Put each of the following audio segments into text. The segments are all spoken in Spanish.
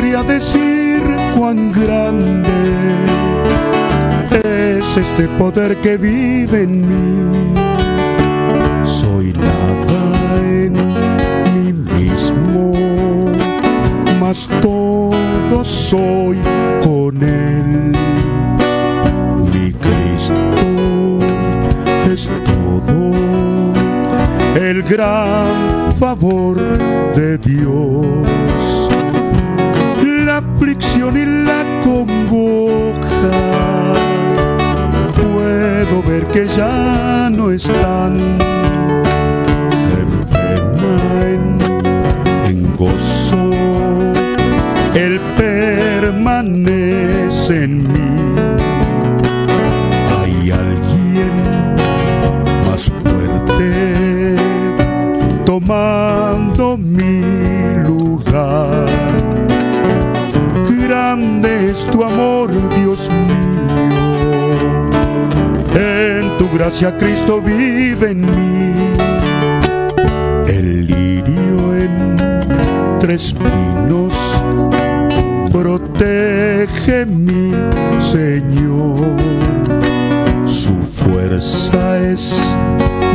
podría decir cuán grande es este poder que vive en mí. Soy nada en mí mismo, mas todo soy con Él. Mi Cristo es todo, el gran favor de Dios. La aflicción y la congoja puedo ver que ya no están. En pena, en gozo, Él permanece en mí. Hay alguien más fuerte tomando mi lugar. Grande es tu amor, Dios mío. En tu gracia Cristo vive en mí. El lirio entre espinos protege mi Señor. Su fuerza es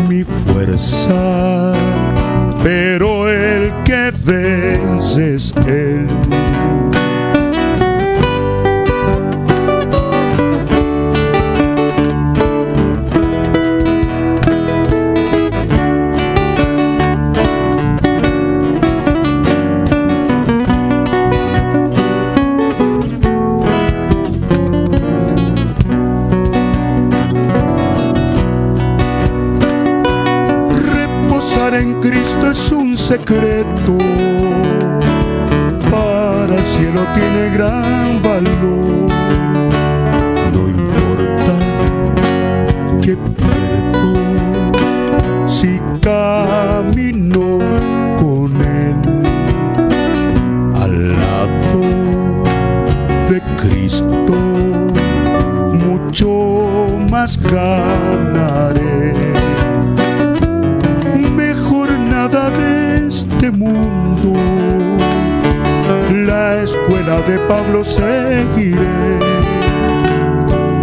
mi fuerza, pero el que vence es Él. En Cristo es un secreto, para el cielo tiene gran valor. No importa que pierdo si camino con Él. Al lado de Cristo mucho más ganaré. Nada de este mundo, la escuela de Pablo seguiré.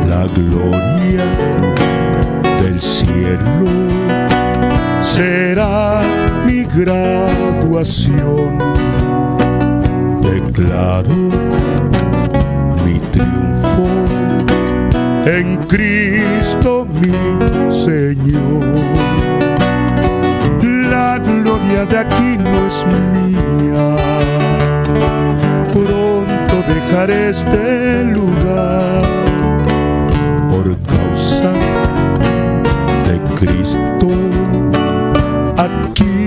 La gloria del cielo será mi graduación. Declaro mi triunfo en Cristo mi Señor. La gloria de aquí no es mía, pronto dejaré este lugar. Por causa de Cristo, aquí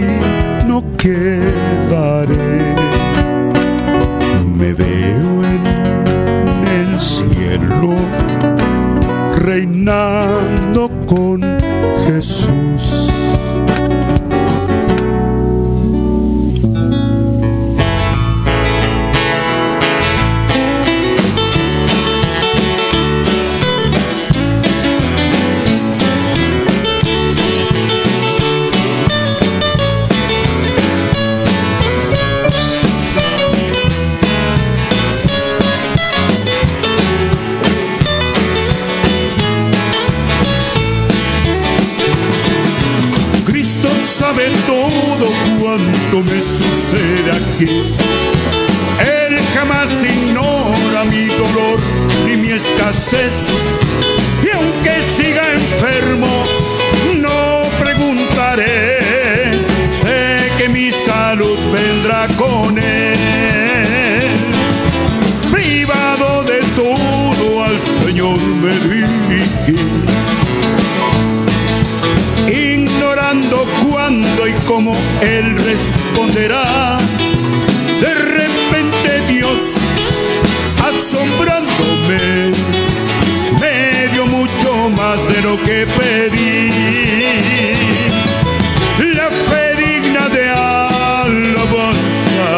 no quedaré. Me veo en el cielo, reinando con Jesús. Sabe todo cuanto me sucede aquí. Él jamás ignora mi dolor ni mi escasez. Y aunque siga enfermo, no preguntaré. Sé que mi salud vendrá con Él. Privado de todo, al Señor me dirigí, ignorando cuándo y cómo Él responderá. De repente Dios, asombrándome, me dio mucho más de lo que pedí. La fe digna de alabanza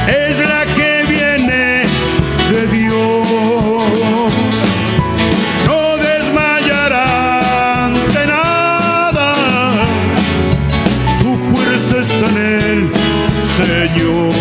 es la que viene de Dios. En el Señor.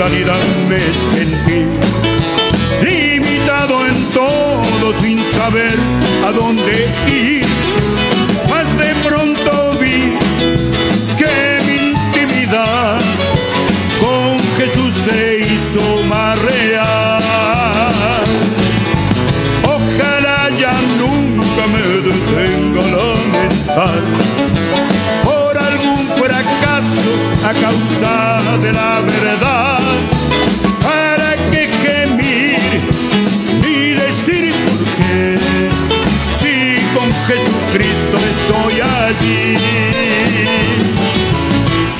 humanidad me sentí limitado en todo sin saber a dónde ir. Mas de pronto vi que mi intimidad con Jesús se hizo más real. Ojalá ya nunca me detenga a lamentar por algún fracaso a causa de la verdad. ¿Para qué gemir y decir por qué? Si con Jesucristo estoy allí.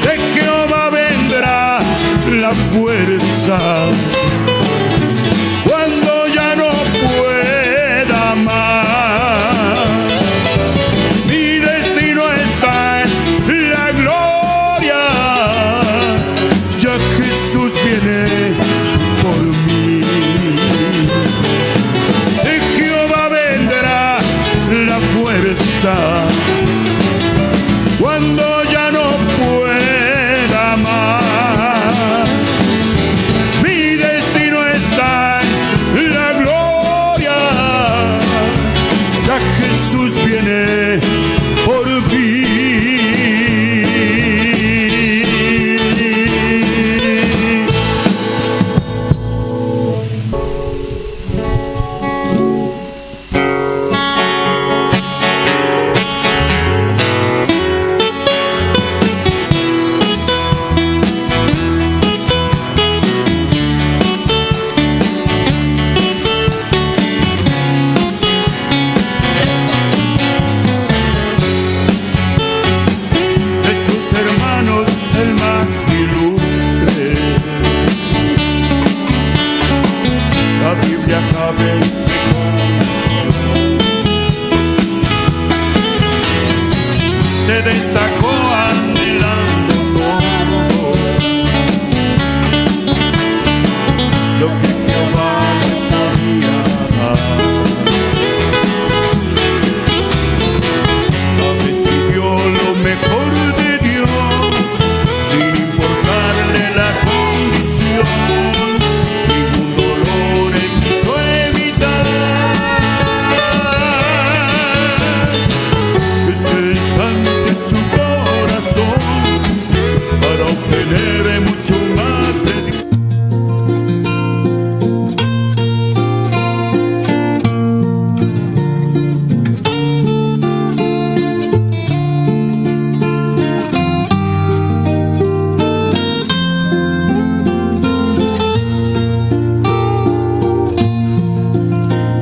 De Jehová vendrá la fuerza cuando ya no pueda más. Mi destino está en la gloria. Ya Jesús viene por mí. De Jehová vendrá la fuerza cuando ya no pueda más. Mi destino está en la gloria. Ya Jesús viene por mí. Se destacó anhelando todo lo que Jehová le podía dar. Vestigió lo mejor de Dios sin importarle la condición. Ningún dolor él quiso evitar. Santo en su corazón para obtener mucho más de Dios.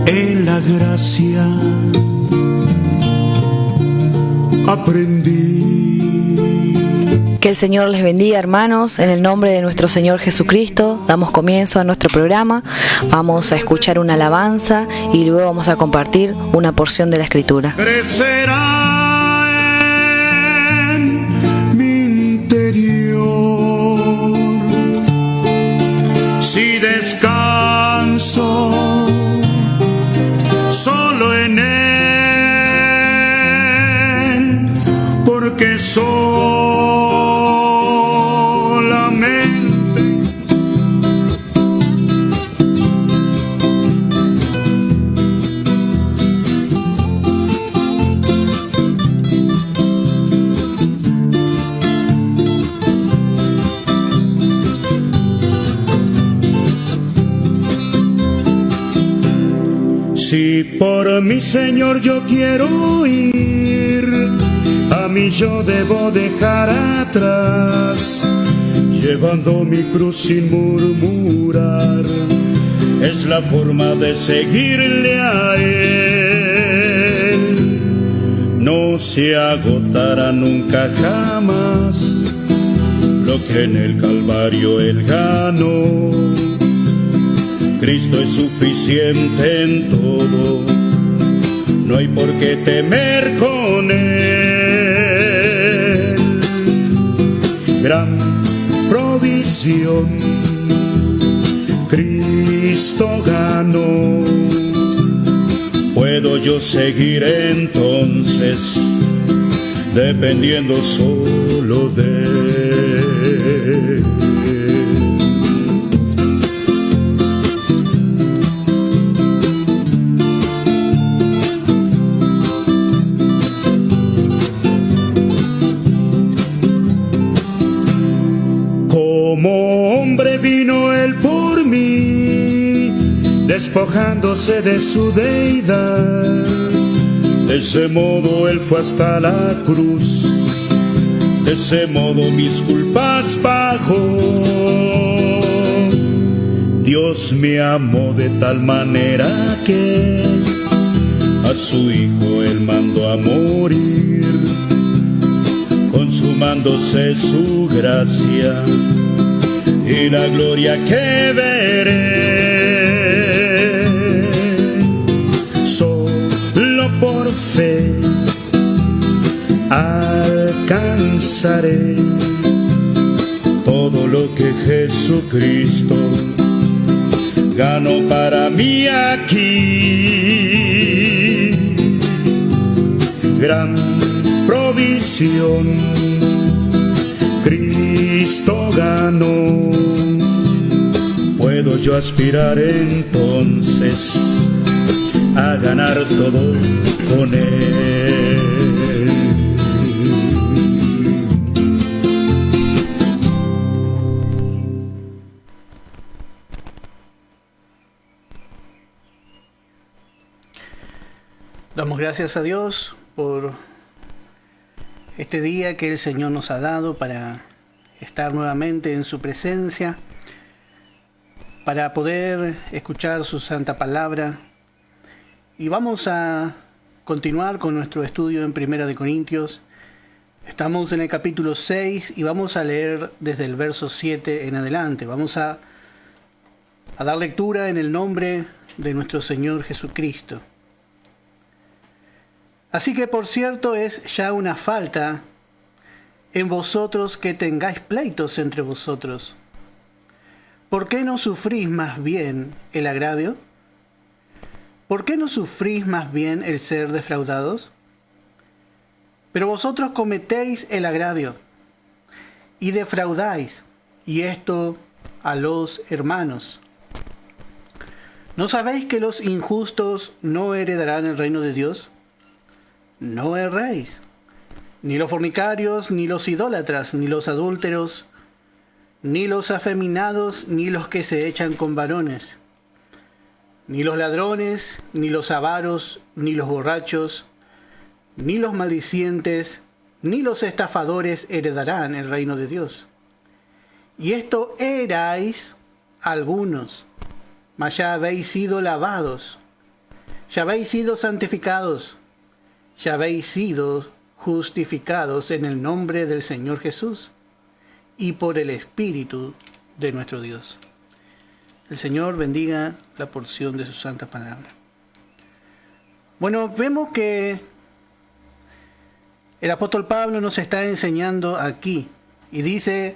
En la gracia aprendí. Que el Señor les bendiga, hermanos. En el nombre de nuestro Señor Jesucristo damos comienzo a nuestro programa. Vamos a escuchar una alabanza y luego vamos a compartir una porción de la Escritura. Crecerá en mi interior si descanso solo en Él, porque solamente si por mi Señor yo quiero ir, a mí yo debo dejar atrás, llevando mi cruz sin murmurar. Es la forma de seguirle a Él. No se agotará nunca jamás lo que en el Calvario Él ganó. Cristo es suficiente en todo, no hay por qué temer con Él. Gran provisión Cristo ganó. ¿Puedo yo seguir entonces dependiendo solo de Él? hombre vino él por mí, despojándose de su deidad. De ese modo él fue hasta la cruz, de ese modo mis culpas pagó. Dios me amó de tal manera que a su Hijo él mandó a morir, consumándose su gracia y la gloria que veré. Solo por fe alcanzaré todo lo que Jesucristo ganó para mí aquí. Gran provisión Cristo ganó. Puedo yo aspirar entonces a ganar todo con Él. Damos gracias a Dios por este día que el Señor nos ha dado para estar nuevamente en su presencia, para poder escuchar su santa palabra. Y vamos a continuar con nuestro estudio en Primera de Corintios. Estamos en el capítulo 6 y vamos a leer desde el verso 7 en adelante. Vamos a dar lectura en el nombre de nuestro Señor Jesucristo. Así que por cierto es ya una falta en vosotros que tengáis pleitos entre vosotros. ¿Por qué no sufrís más bien el agravio? ¿Por qué no sufrís más bien el ser defraudados? Pero vosotros cometéis el agravio y defraudáis, y esto a los hermanos. ¿No sabéis que los injustos no heredarán el reino de Dios? No erréis, ni los fornicarios, ni los idólatras, ni los adúlteros, ni los afeminados, ni los que se echan con varones, ni los ladrones, ni los avaros, ni los borrachos, ni los maldicientes, ni los estafadores heredarán el reino de Dios. Y esto erais algunos, mas ya habéis sido lavados, ya habéis sido santificados, ya habéis sido justificados en el nombre del Señor Jesús y por el Espíritu de nuestro Dios. El Señor bendiga la porción de su santa palabra. Bueno, vemos que el apóstol Pablo nos está enseñando aquí y dice: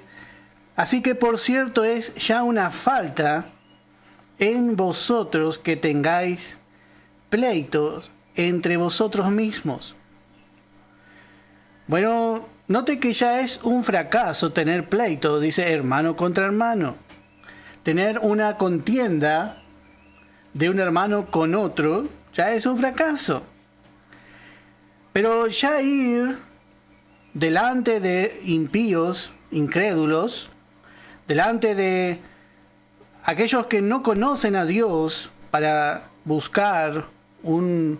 así que por cierto es ya una falta en vosotros que tengáis pleitos entre vosotros mismos. Bueno, note que ya es un fracaso tener pleito, dice hermano contra hermano. Tener una contienda de un hermano con otro ya es un fracaso. Pero ya ir delante de impíos, incrédulos, delante de aquellos que no conocen a Dios para buscar uno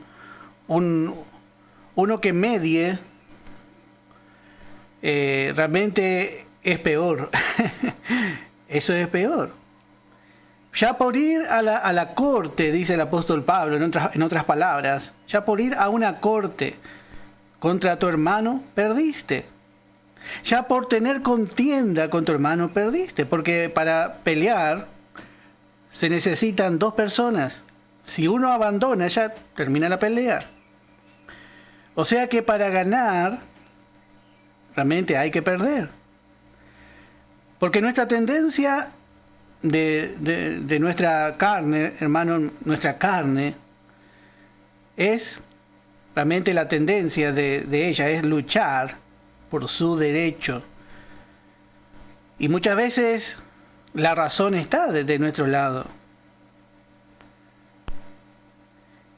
que medie, realmente es peor. Eso es peor. Ya por ir a la corte, dice el apóstol Pablo, en otras palabras, ya por ir a una corte contra tu hermano, perdiste. Ya por tener contienda con tu hermano, perdiste. Porque para pelear se necesitan dos personas. Si uno abandona, ya termina la pelea. O sea que para ganar, realmente hay que perder. Porque nuestra tendencia de nuestra carne, hermano, nuestra carne, es realmente la tendencia de ella, es luchar por su derecho. Y muchas veces la razón está de nuestro lado.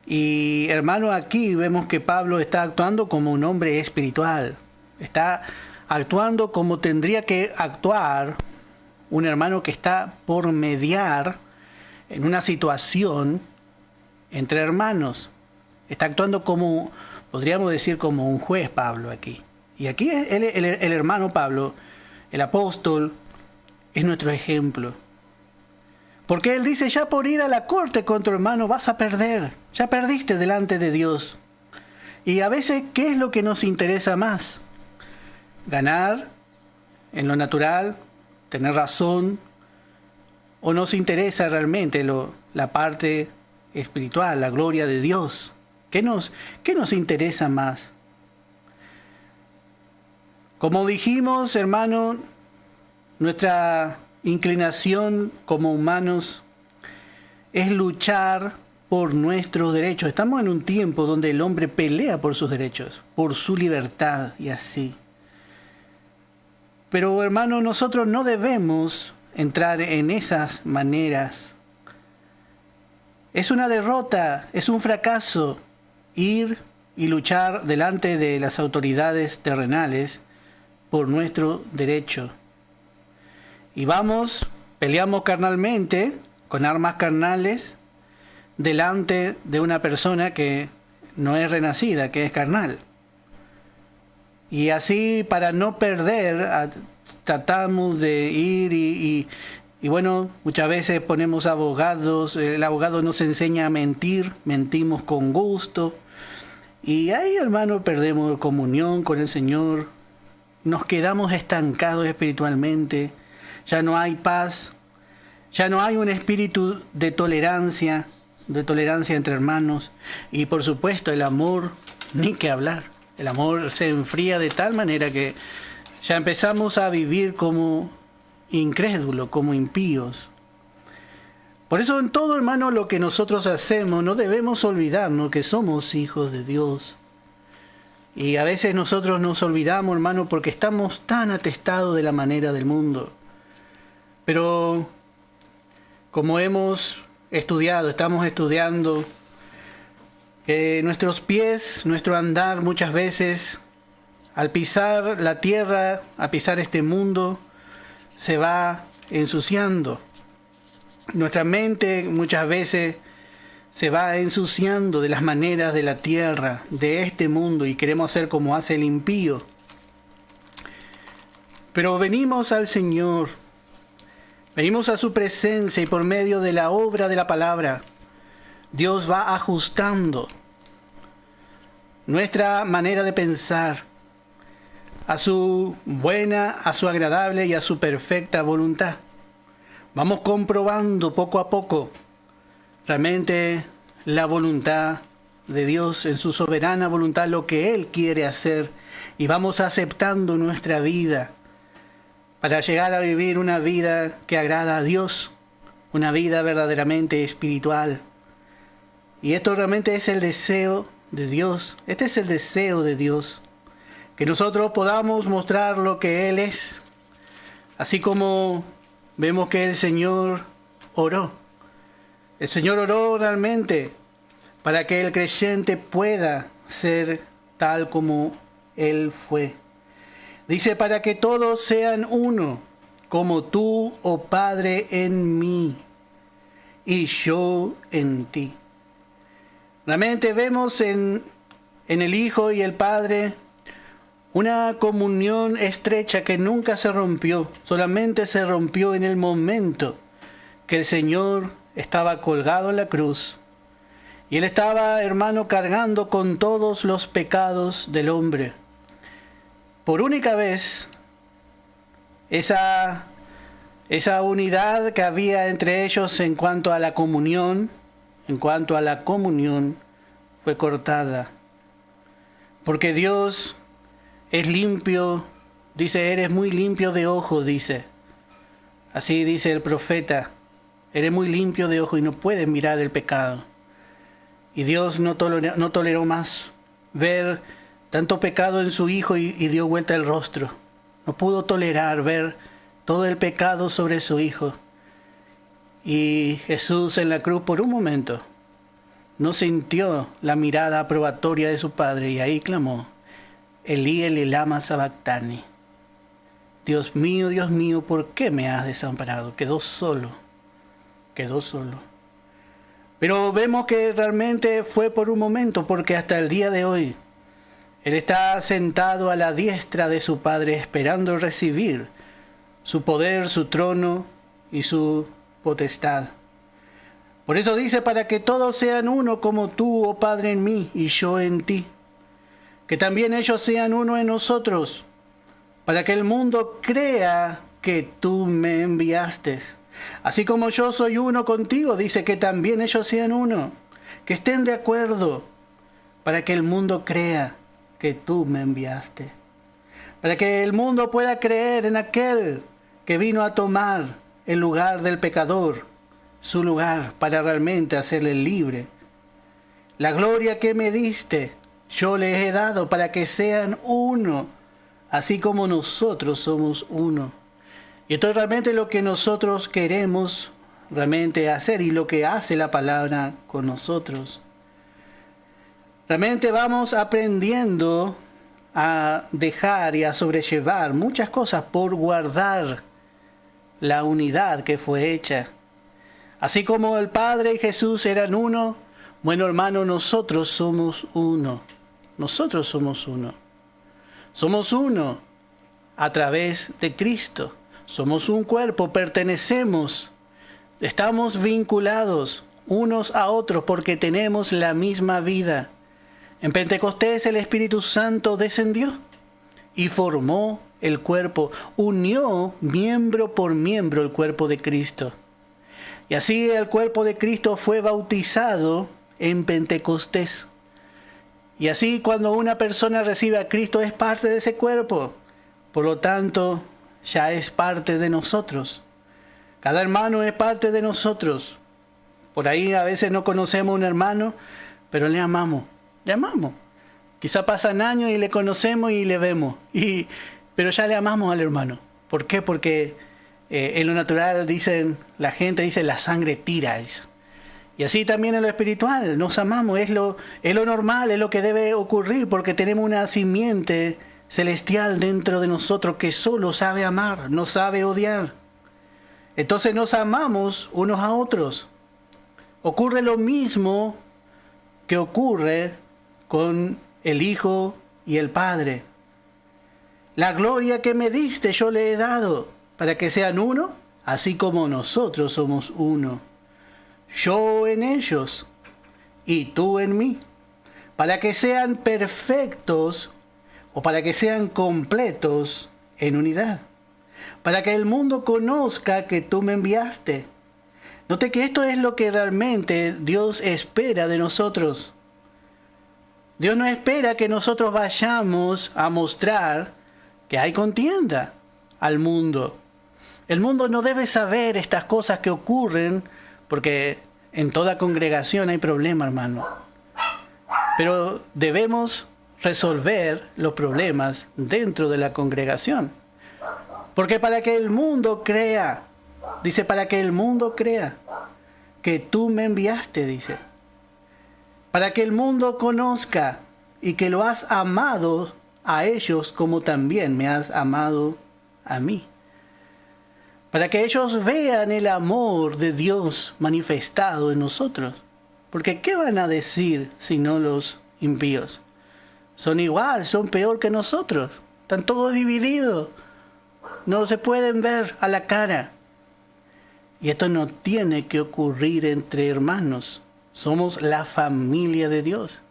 Y hermano, aquí vemos que Pablo está actuando como un hombre espiritual. Está actuando como tendría que actuar un hermano que está por mediar en una situación entre hermanos. Está actuando como, podríamos decir, como un juez Pablo aquí. Y aquí el hermano Pablo, el apóstol, es nuestro ejemplo. Porque él dice, ya por ir a la corte con tu hermano vas a perder. Ya perdiste delante de Dios. Y a veces, ¿qué es lo que nos interesa más? ¿Ganar en lo natural? ¿Tener razón? ¿O nos interesa realmente la parte espiritual, la gloria de Dios? ¿Qué nos interesa más? Como dijimos, hermano, nuestra inclinación como humanos es luchar por nuestros derechos. Estamos en un tiempo donde el hombre pelea por sus derechos, por su libertad y así. Pero, hermano, nosotros no debemos entrar en esas maneras. Es una derrota, es un fracaso ir y luchar delante de las autoridades terrenales por nuestro derecho. Y peleamos carnalmente, con armas carnales, delante de una persona que no es renacida, que es carnal. Y así, para no perder, tratamos de ir y bueno, muchas veces ponemos abogados, el abogado nos enseña a mentir, mentimos con gusto. Y ahí, hermano, perdemos comunión con el Señor, nos quedamos estancados espiritualmente, ya no hay paz, ya no hay un espíritu de tolerancia entre hermanos. Y por supuesto el amor, ni que hablar. El amor se enfría de tal manera que ya empezamos a vivir como incrédulos, como impíos. Por eso en todo, hermano, lo que nosotros hacemos, no debemos olvidarnos que somos hijos de Dios. Y a veces nosotros nos olvidamos, hermano, porque estamos tan atestados de la manera del mundo. Pero como estamos estudiando, que nuestros pies, nuestro andar muchas veces, al pisar la tierra, al pisar este mundo, se va ensuciando. Nuestra mente muchas veces se va ensuciando de las maneras de la tierra, de este mundo, y queremos hacer como hace el impío. Pero venimos al Señor, venimos a su presencia, y por medio de la obra de la palabra, Dios va ajustando nuestra manera de pensar a su buena, a su agradable y a su perfecta voluntad. Vamos comprobando poco a poco realmente la voluntad de Dios, en su soberana voluntad, lo que Él quiere hacer, y vamos aceptando nuestra vida para llegar a vivir una vida que agrada a Dios, una vida verdaderamente espiritual. Y esto realmente es el deseo de Dios. Este es el deseo de Dios, que nosotros podamos mostrar lo que Él es, así como vemos que el Señor oró. El Señor oró realmente para que el creyente pueda ser tal como Él fue. Dice, para que todos sean uno, como tú, oh Padre, en mí y yo en ti. Realmente vemos en el Hijo y el Padre una comunión estrecha que nunca se rompió, solamente se rompió en el momento que el Señor estaba colgado en la cruz. Y Él estaba, hermano, cargando con todos los pecados del hombre. Por única vez, esa unidad que había entre ellos en cuanto a la comunión, fue cortada. Porque Dios es limpio, dice, eres muy limpio de ojo, dice. Así dice el profeta, eres muy limpio de ojo y no puedes mirar el pecado. Y Dios no toleró más ver tanto pecado en su Hijo y dio vuelta el rostro. No pudo tolerar ver todo el pecado sobre su Hijo. Y Jesús en la cruz por un momento no sintió la mirada aprobatoria de su Padre, y ahí clamó, Elí, Elí, lama sabactani. Dios mío, ¿por qué me has desamparado? Quedó solo. Pero vemos que realmente fue por un momento, porque hasta el día de hoy Él está sentado a la diestra de su Padre esperando recibir su poder, su trono y su potestad. Por eso dice, para que todos sean uno como tú, oh Padre, en mí y yo en ti. Que también ellos sean uno en nosotros, para que el mundo crea que tú me enviaste. Así como yo soy uno contigo, dice que también ellos sean uno. Que estén de acuerdo, para que el mundo crea que tú me enviaste. Para que el mundo pueda creer en aquel que vino a tomar el lugar del pecador, su lugar, para realmente hacerle libre. La gloria que me diste, yo les he dado para que sean uno, así como nosotros somos uno. Y esto es realmente lo que nosotros queremos realmente hacer y lo que hace la palabra con nosotros. Realmente vamos aprendiendo a dejar y a sobrellevar muchas cosas por guardar la unidad que fue hecha. Así como el Padre y Jesús eran uno, bueno hermano, nosotros somos uno. Nosotros somos uno. Somos uno a través de Cristo. Somos un cuerpo, pertenecemos, estamos vinculados unos a otros porque tenemos la misma vida. En Pentecostés el Espíritu Santo descendió y formó el cuerpo, unió miembro por miembro el cuerpo de Cristo. Y así el cuerpo de Cristo fue bautizado en Pentecostés. Y así cuando una persona recibe a Cristo es parte de ese cuerpo. Por lo tanto, ya es parte de nosotros. Cada hermano es parte de nosotros. Por ahí a veces no conocemos a un hermano, pero le amamos. Le amamos. Quizá pasan años y le conocemos y le vemos. Pero ya le amamos al hermano. ¿Por qué? Porque en lo natural la gente dice la sangre tira. Y así también en lo espiritual. Nos amamos. Es lo normal, es lo que debe ocurrir porque tenemos una simiente celestial dentro de nosotros que solo sabe amar, no sabe odiar. Entonces nos amamos unos a otros. Ocurre lo mismo que ocurre con el Hijo y el Padre. La gloria que me diste yo le he dado, para que sean uno, así como nosotros somos uno. Yo en ellos y tú en mí, para que sean perfectos o para que sean completos en unidad, para que el mundo conozca que tú me enviaste. Note que esto es lo que realmente Dios espera de nosotros. Dios no espera que nosotros vayamos a mostrar que hay contienda al mundo. El mundo no debe saber estas cosas que ocurren, porque en toda congregación hay problema, hermano. Pero debemos resolver los problemas dentro de la congregación. Porque para que el mundo crea, dice, para que el mundo crea que tú me enviaste, dice. Para que el mundo conozca y que lo has amado a ellos como también me has amado a mí. Para que ellos vean el amor de Dios manifestado en nosotros. Porque ¿qué van a decir si no los impíos? Son igual, son peor que nosotros. Están todos divididos. No se pueden ver a la cara. Y esto no tiene que ocurrir entre hermanos. Somos la familia de Dios.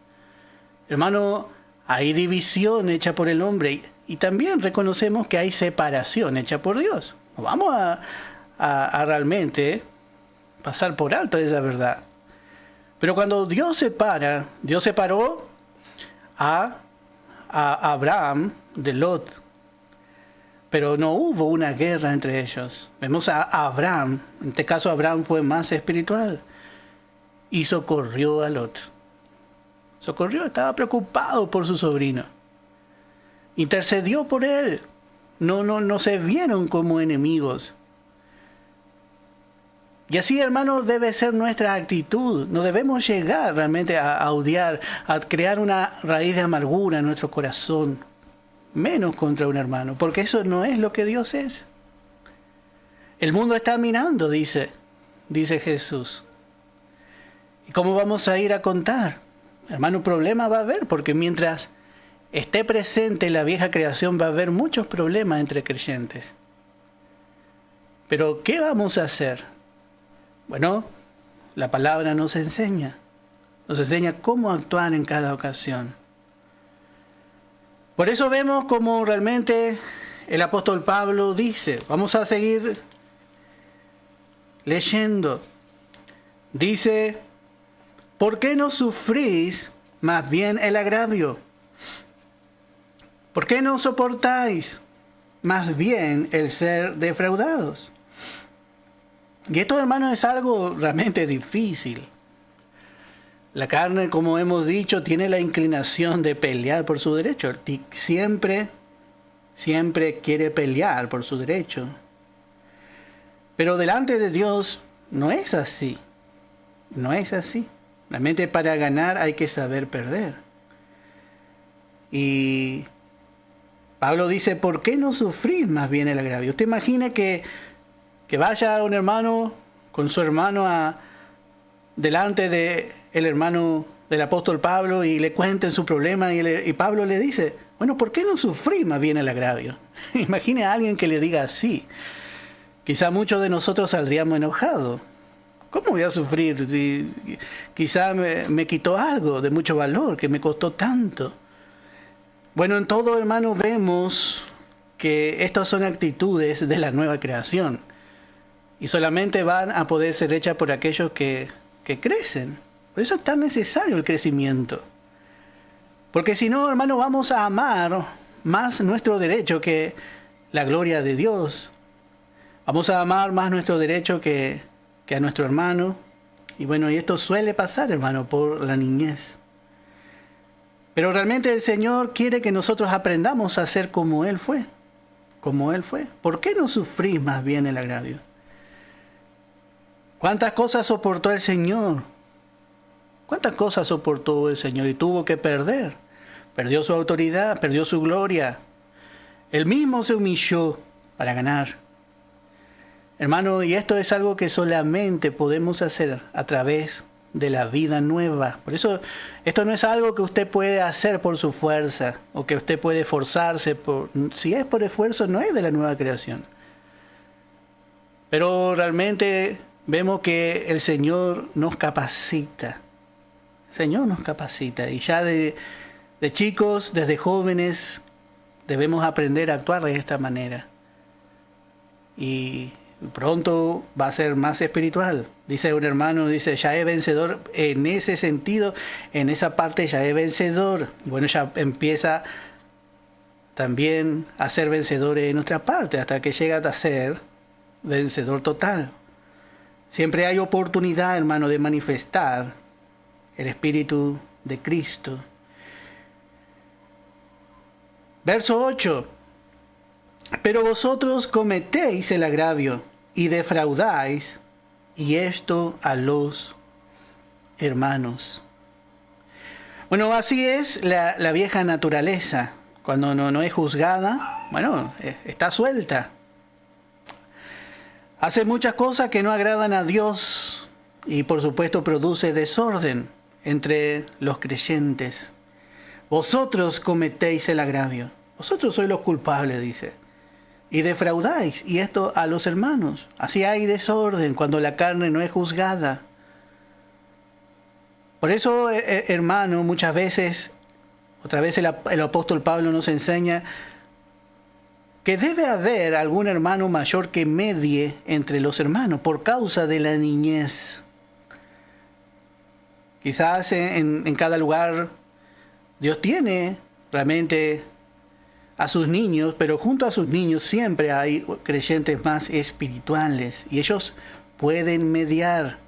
Hermano, hay división hecha por el hombre y también reconocemos que hay separación hecha por Dios. No vamos a realmente pasar por alto esa verdad. Pero cuando Dios separa, Dios separó a Abraham de Lot. Pero no hubo una guerra entre ellos. Vemos a Abraham, en este caso Abraham fue más espiritual. Y socorrió a Lot. Socorrió, estaba preocupado por su sobrino. Intercedió por él. No se vieron como enemigos. Y así, hermanos, debe ser nuestra actitud. No debemos llegar realmente a odiar, a crear una raíz de amargura en nuestro corazón. menos contra un hermano, porque eso no es lo que Dios es. El mundo está mirando, dice Jesús. ¿Y cómo vamos a ir a contar? Hermano, problema va a haber, porque mientras esté presente la vieja creación va a haber muchos problemas entre creyentes. Pero, ¿qué vamos a hacer? Bueno, la palabra nos enseña cómo actuar en cada ocasión. Por eso vemos cómo realmente el apóstol Pablo dice, vamos a seguir leyendo. Dice, ¿por qué no sufrís más bien el agravio? ¿Por qué no soportáis más bien el ser defraudados? Y esto, hermano, es algo realmente difícil. La carne, como hemos dicho, tiene la inclinación de pelear por su derecho. Siempre quiere pelear por su derecho. Pero delante de Dios no es así. No es así. Realmente para ganar hay que saber perder. Y Pablo dice, ¿por qué no sufrís más bien el agravio? Usted imagina que vaya un hermano con su hermano delante del hermano del apóstol Pablo y le cuenten su problema y Pablo le dice, bueno, ¿por qué no sufrís más bien el agravio? Imagine a alguien que le diga así. Quizá muchos de nosotros saldríamos enojados. ¿Cómo voy a sufrir? Quizá me quitó algo de mucho valor que me costó tanto. Bueno, en todo, hermano, vemos que estas son actitudes de la nueva creación. Y solamente van a poder ser hechas por aquellos que crecen. Por eso es tan necesario el crecimiento. Porque si no, hermano, vamos a amar más nuestro derecho que la gloria de Dios. Vamos a amar más nuestro derecho que a nuestro hermano. Y bueno, y esto suele pasar, hermano, por la niñez. Pero realmente el Señor quiere que nosotros aprendamos a ser como Él fue. Como Él fue. ¿Por qué no sufrís más bien el agravio? ¿Cuántas cosas soportó el Señor? ¿Cuántas cosas soportó el Señor y tuvo que perder? Perdió su autoridad, perdió su gloria. Él mismo se humilló para ganar. Hermano, y esto es algo que solamente podemos hacer a través de la vida nueva. Por eso, esto no es algo que usted puede hacer por su fuerza o que usted puede esforzarse por. Si es por esfuerzo, no es de la nueva creación. Pero realmente vemos que el Señor nos capacita. El Señor nos capacita. Y ya de chicos, desde jóvenes, debemos aprender a actuar de esta manera. Y pronto va a ser más espiritual. Dice un hermano, dice, ya es vencedor en ese sentido, en esa parte ya es vencedor. Bueno, ya empieza también a ser vencedor en nuestra parte, hasta que llega a ser vencedor total. Siempre hay oportunidad, hermano, de manifestar el Espíritu de Cristo. Verso 8. Pero vosotros cometéis el agravio y defraudáis, y esto a los hermanos. Bueno, así es la vieja naturaleza. Cuando no es juzgada, bueno, está suelta. Hace muchas cosas que no agradan a Dios y por supuesto produce desorden entre los creyentes. Vosotros cometéis el agravio. Vosotros sois los culpables, dice. Y defraudáis, y esto a los hermanos. Así hay desorden cuando la carne no es juzgada. Por eso, hermano, muchas veces, otra vez el apóstol Pablo nos enseña que debe haber algún hermano mayor que medie entre los hermanos por causa de la niñez. Quizás en cada lugar Dios tiene realmente a sus niños, pero junto a sus niños siempre hay creyentes más espirituales y ellos pueden mediar.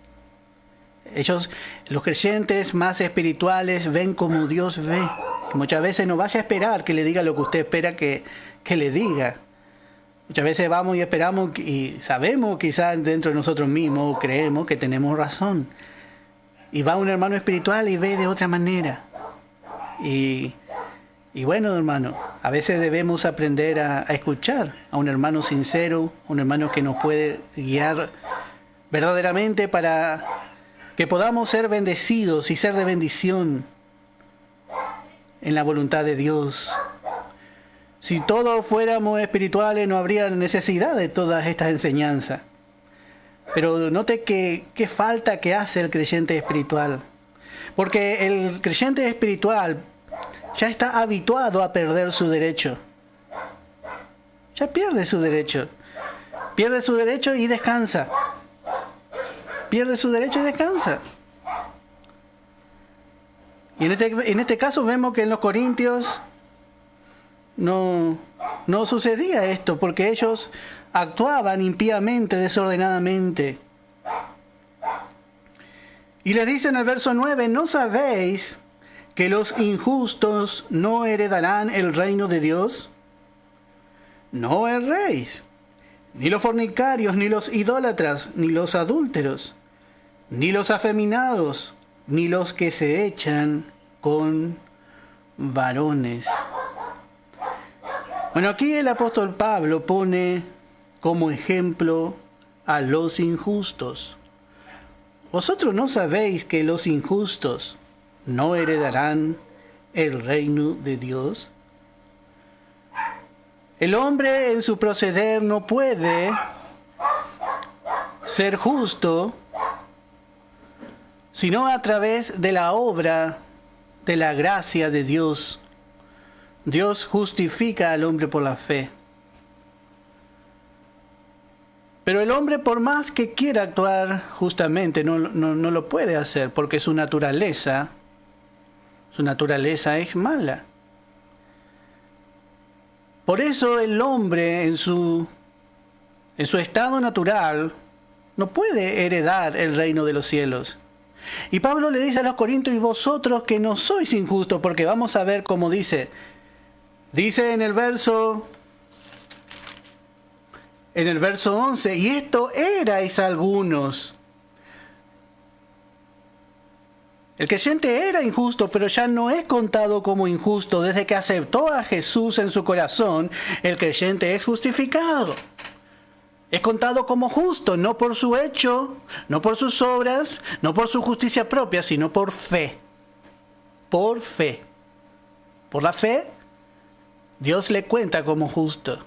Los creyentes más espirituales ven como Dios ve. Y muchas veces no vaya a esperar que le diga lo que usted espera que le diga. Muchas veces vamos y esperamos y sabemos quizás dentro de nosotros mismos, creemos que tenemos razón. Y va un hermano espiritual y ve de otra manera. Y bueno, hermano, A veces debemos aprender a escuchar a un hermano sincero, un hermano que nos puede guiar verdaderamente para que podamos ser bendecidos y ser de bendición en la voluntad de Dios. Si todos fuéramos espirituales no habría necesidad de todas estas enseñanzas. Pero note qué falta que hace el creyente espiritual. Porque el creyente espiritual ya está habituado a perder su derecho. Ya pierde su derecho. Pierde su derecho y descansa. Pierde su derecho y descansa. Y en este caso vemos que en los Corintios no sucedía esto, porque ellos actuaban impíamente, desordenadamente. Y les dice en el verso 9, ¿no sabéis que los injustos no heredarán el reino de Dios? No erréis, ni los fornicarios, ni los idólatras, ni los adúlteros, ni los afeminados, ni los que se echan con varones. Bueno, aquí el apóstol Pablo pone como ejemplo a los injustos. ¿Vosotros no sabéis que los injustos no heredarán el reino de Dios? El hombre en su proceder no puede ser justo sino a través de la obra de la gracia de Dios. Dios justifica al hombre por la fe. Pero el hombre, por más que quiera actuar justamente, no lo puede hacer, porque su naturaleza es mala. Por eso el hombre en su estado natural no puede heredar el reino de los cielos. Y Pablo le dice a los corintios, y vosotros que no sois injustos, porque vamos a ver cómo dice. Dice en el verso 11, y esto erais algunos. El creyente era injusto, pero ya no es contado como injusto. Desde que aceptó a Jesús en su corazón, el creyente es justificado. Es contado como justo, no por su hecho, no por sus obras, no por su justicia propia, sino por fe. Por fe. Por la fe, Dios le cuenta como justo.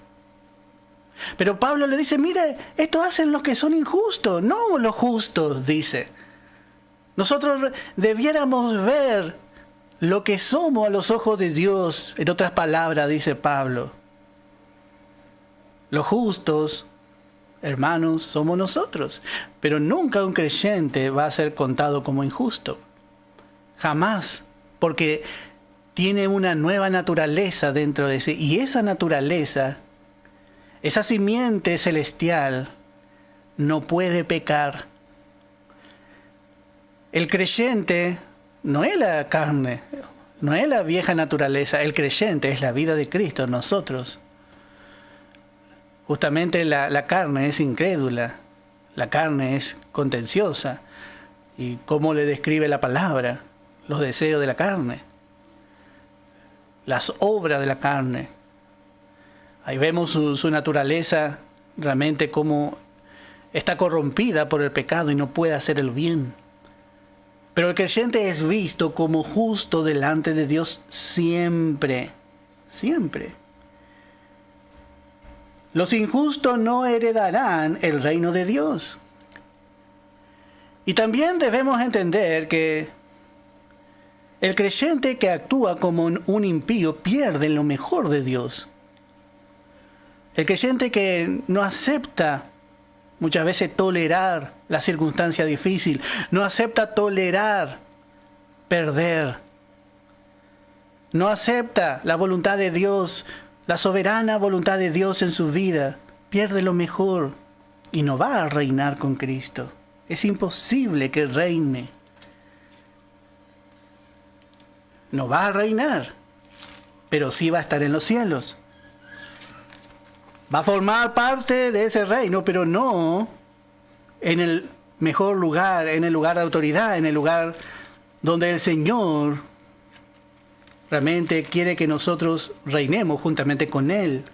Pero Pablo le dice, mire, esto hacen los que son injustos, no los justos, dice. Nosotros debiéramos ver lo que somos a los ojos de Dios. En otras palabras, dice Pablo, los justos, hermanos, somos nosotros. Pero nunca un creyente va a ser contado como injusto. Jamás. Porque tiene una nueva naturaleza dentro de sí. Y esa naturaleza, esa simiente celestial, no puede pecar. El creyente no es la carne, no es la vieja naturaleza. El creyente es la vida de Cristo en nosotros. Justamente la carne es incrédula, la carne es contenciosa. ¿Y cómo le describe la palabra? Los deseos de la carne, las obras de la carne. Ahí vemos su naturaleza realmente como está corrompida por el pecado y no puede hacer el bien. Pero el creyente es visto como justo delante de Dios siempre, siempre. Los injustos no heredarán el reino de Dios. Y también debemos entender que el creyente que actúa como un impío pierde lo mejor de Dios. El creyente que no acepta muchas veces tolerar la circunstancia difícil, no acepta tolerar perder, no acepta la voluntad de Dios, la soberana voluntad de Dios en su vida, pierde lo mejor y no va a reinar con Cristo. Es imposible que reine. No va a reinar, pero sí va a estar en los cielos. Va a formar parte de ese reino, pero no en el mejor lugar, en el lugar de autoridad, en el lugar donde el Señor realmente quiere que nosotros reinemos juntamente con Él.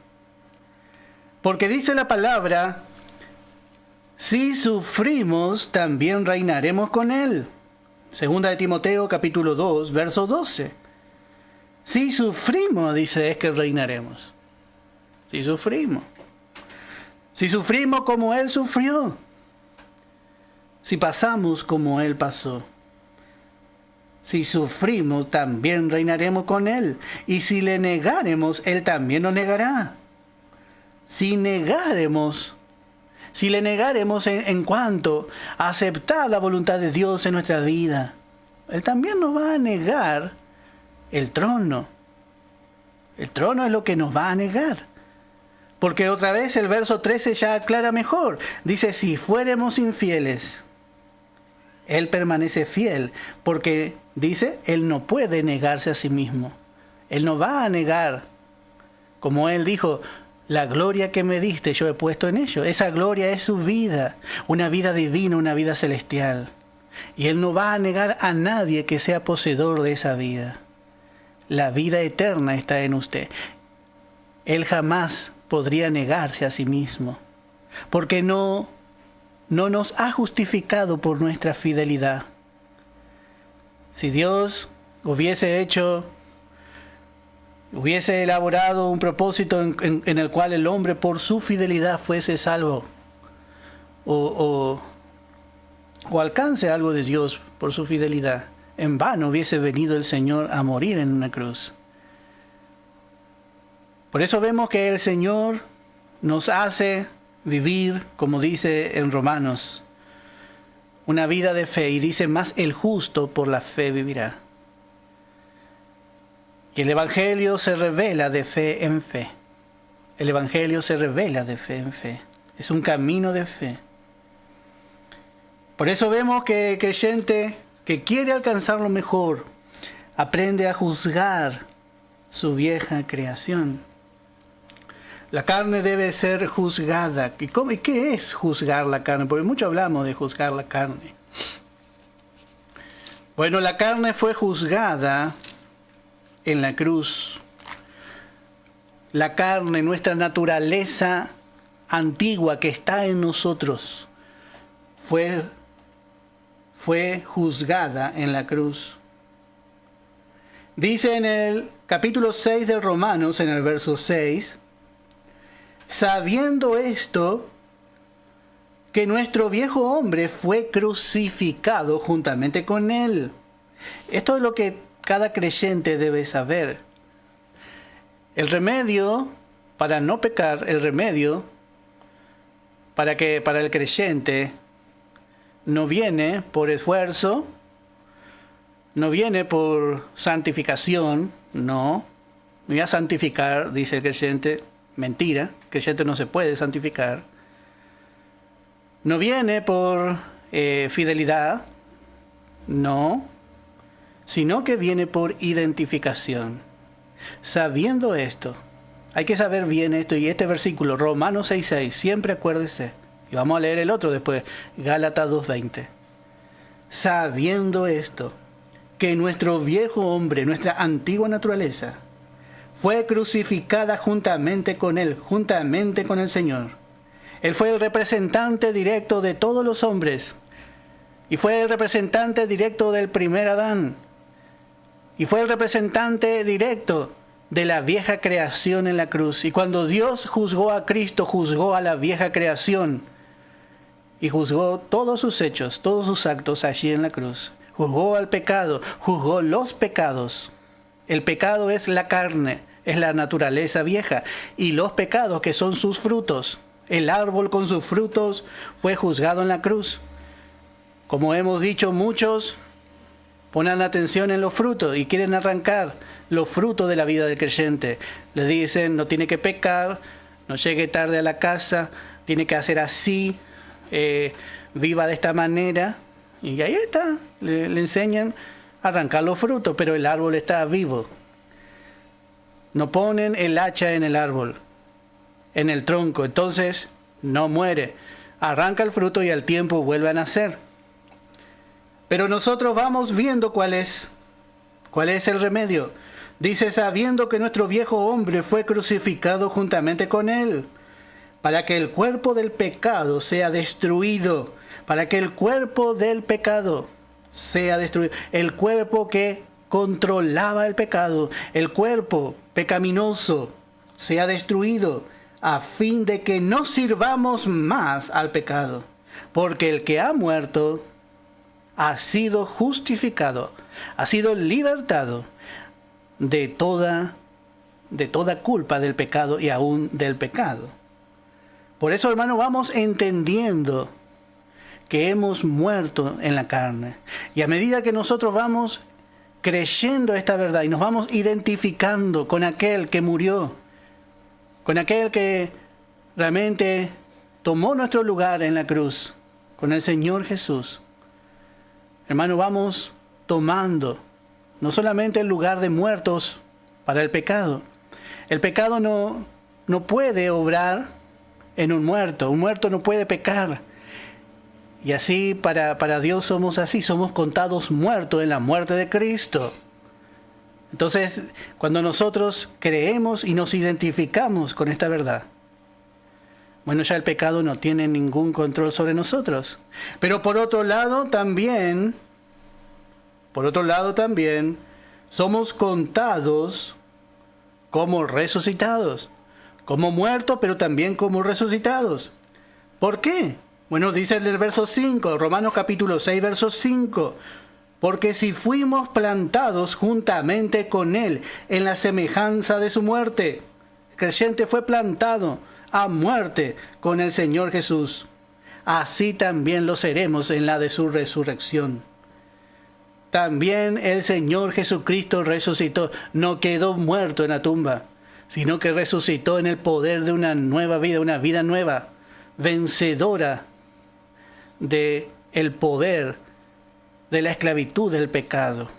Porque dice la palabra, si sufrimos, también reinaremos con Él. Segunda de Timoteo, capítulo 2, verso 12. Si sufrimos, dice, es que reinaremos. Si sufrimos. Si sufrimos como Él sufrió. Si pasamos como Él pasó. Si sufrimos, también reinaremos con Él. Y si le negaremos, Él también nos negará. Si le negaremos en cuanto a aceptar la voluntad de Dios en nuestra vida, Él también nos va a negar el trono. El trono es lo que nos va a negar. Porque otra vez el verso 13 ya aclara mejor. Dice, si fuéramos infieles, Él permanece fiel. Porque, dice, Él no puede negarse a sí mismo. Él no va a negar. Como Él dijo, la gloria que me diste yo he puesto en ello. Esa gloria es su vida. Una vida divina, una vida celestial. Y Él no va a negar a nadie que sea poseedor de esa vida. La vida eterna está en usted. Él jamás podría negarse a sí mismo. Porque no nos ha justificado por nuestra fidelidad. Si Dios hubiese elaborado un propósito en el cual el hombre por su fidelidad fuese salvo o alcance algo de Dios por su fidelidad, en vano hubiese venido el Señor a morir en una cruz. Por eso vemos que el Señor nos hace vivir, como dice en Romanos, una vida de fe, y dice, más el justo por la fe vivirá. Y el Evangelio se revela de fe en fe. El Evangelio se revela de fe en fe. Es un camino de fe. Por eso vemos que el creyente que quiere alcanzar lo mejor aprende a juzgar su vieja creación. La carne debe ser juzgada. ¿Y qué es juzgar la carne? Porque mucho hablamos de juzgar la carne. Bueno, la carne fue juzgada en la cruz. La carne, nuestra naturaleza antigua que está en nosotros, fue juzgada en la cruz. Dice en el capítulo 6 de Romanos, en el verso 6, sabiendo esto, que nuestro viejo hombre fue crucificado juntamente con él. Esto es lo que cada creyente debe saber. El remedio para no pecar, el remedio para el creyente no viene por esfuerzo, no viene por santificación, no. Me voy a santificar, dice el creyente. Mentira, el creyente no se puede santificar. No viene por fidelidad, no, sino que viene por identificación. Sabiendo esto, hay que saber bien esto, y este versículo, Romanos 6:6, siempre acuérdese. Y vamos a leer el otro después, Gálatas 2:20. Sabiendo esto, que nuestro viejo hombre, nuestra antigua naturaleza, fue crucificada juntamente con Él, juntamente con el Señor. Él fue el representante directo de todos los hombres. Y fue el representante directo del primer Adán. Y fue el representante directo de la vieja creación en la cruz. Y cuando Dios juzgó a Cristo, juzgó a la vieja creación. Y juzgó todos sus hechos, todos sus actos allí en la cruz. Juzgó al pecado, juzgó los pecados. El pecado es la carne, es la naturaleza vieja. Y los pecados que son sus frutos. El árbol con sus frutos fue juzgado en la cruz. Como hemos dicho, muchos ponen atención en los frutos y quieren arrancar los frutos de la vida del creyente. Le dicen, no tiene que pecar, no llegue tarde a la casa, tiene que hacer así, viva de esta manera. Y ahí está, le enseñan a arrancar los frutos, pero el árbol está vivo. No ponen el hacha en el árbol, en el tronco, entonces no muere. Arranca el fruto y al tiempo vuelve a nacer. Pero nosotros vamos viendo cuál es el remedio. Dice, sabiendo que nuestro viejo hombre fue crucificado juntamente con él, para que el cuerpo del pecado sea destruido, para que el cuerpo del pecado sea destruido. El cuerpo que controlaba el pecado, el cuerpo pecaminoso, sea destruido, a fin de que no sirvamos más al pecado. Porque el que ha muerto ha sido justificado, ha sido libertado de toda culpa del pecado y aún del pecado. Por eso, hermano, vamos entendiendo que hemos muerto en la carne. Y a medida que nosotros vamos creyendo esta verdad y nos vamos identificando con aquel que murió, con aquel que realmente tomó nuestro lugar en la cruz, con el Señor Jesús, hermano, vamos tomando no solamente el lugar de muertos para el pecado. El pecado no puede obrar en un muerto no puede pecar. Y así para Dios somos así, somos contados muertos en la muerte de Cristo. Entonces, cuando nosotros creemos y nos identificamos con esta verdad, bueno, ya el pecado no tiene ningún control sobre nosotros. Pero por otro lado también, somos contados como resucitados. Como muertos, pero también como resucitados. ¿Por qué? Bueno, dice en el verso 5, Romanos capítulo 6, verso 5. Porque si fuimos plantados juntamente con Él en la semejanza de su muerte, el creyente fue plantado a muerte con el Señor Jesús, así también lo seremos en la de su resurrección. También el Señor Jesucristo resucitó, no quedó muerto en la tumba, sino que resucitó en el poder de una nueva vida, una vida nueva, vencedora de el poder de la esclavitud del pecado.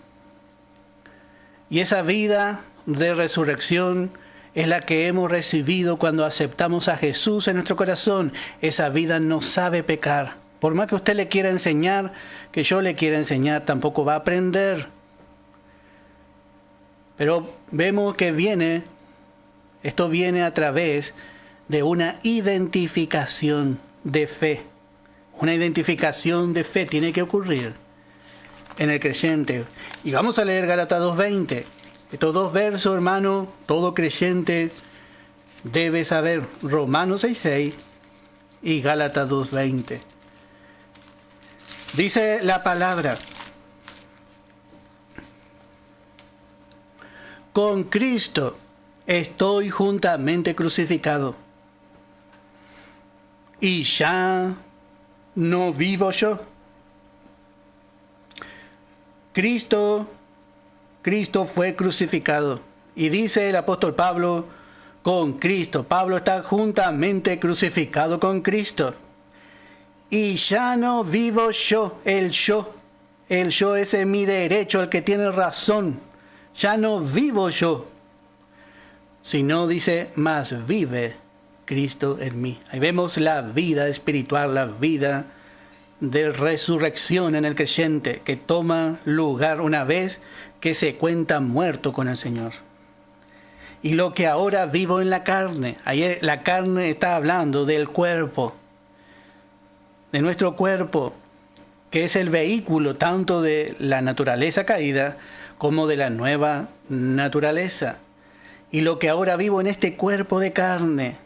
Y esa vida de resurrección es la que hemos recibido cuando aceptamos a Jesús en nuestro corazón. Esa vida no sabe pecar. Por más que usted le quiera enseñar, que yo le quiera enseñar, tampoco va a aprender. Pero vemos que esto viene a través de una identificación de fe. Una identificación de fe tiene que ocurrir en el creyente. Y vamos a leer Gálatas 2:20. Estos dos versos, hermano, todo creyente debe saber. Romanos 6:6 y Gálatas 2:20. Dice la palabra: con Cristo estoy juntamente crucificado, y ya no vivo yo. Cristo fue crucificado. Y dice el apóstol Pablo, con Cristo. Pablo está juntamente crucificado con Cristo. Y ya no vivo yo, el yo. El yo ese es mi derecho, el que tiene razón. Ya no vivo yo, sino dice, más vive Cristo en mí. Ahí vemos la vida espiritual, la vida de resurrección en el creyente, que toma lugar una vez que se cuenta muerto con el Señor. Y lo que ahora vivo en la carne, ahí la carne está hablando del cuerpo, de nuestro cuerpo, que es el vehículo tanto de la naturaleza caída como de la nueva naturaleza. Y lo que ahora vivo en este cuerpo de carne,